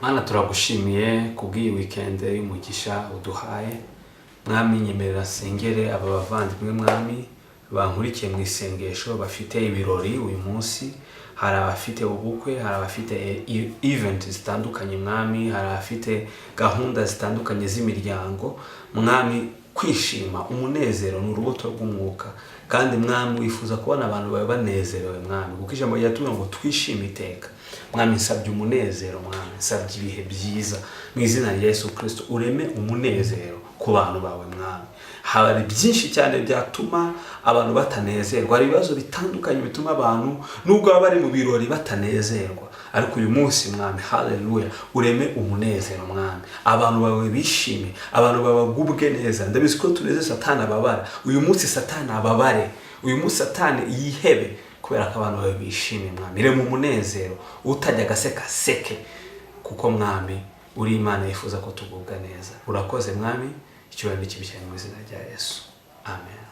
Mana turagushimiye kubw'iyi weekend y'umugisha uduhaye. Mwami nyemerera sengere aba bavandimwe mwami bankurikiye mu isengesho bafite ibirori uyu munsi. Hari abafite ubukwe, hari abafite event zitandukanye mwami, hari abafite gahunda zitandukanye z'imiryango. Mwami kwishima, umunezero ni urubuto rw'umwuka, kandi mwami wifuza kubona abantu bawe banezerewe mwami, kuko ijambo ryatubwira ngo twishime iteka. Mwami nsabye umunezero mwami, nsabye ibihe byiza mu izina rya Yesu Kristo. Ureme umunezero ku bantu bawe mwami. Hari byinshi cyane byatuma abantu batanezerwa, hari ibibazo bitandukanye bituma abantu nubwo baba bari mu birori batanezerwa, ariko uyu munsi mwami haleluya ureme umunezero mwami, abantu bawe bishime, abantu babagubwe neza. Ndabizi ko tuneze Satani ababara uyu munsi, Satani ababare uyu munsi, Satani yihebe, kubera ko abantu bawe bishime mwami. Rema umunezero utajya gaseka seke, kuko mwami uri Imana yifuza ko tugubwa neza. Urakoze mwami, icyubahiro n'ikibishye mu izina rya Yesu, amen.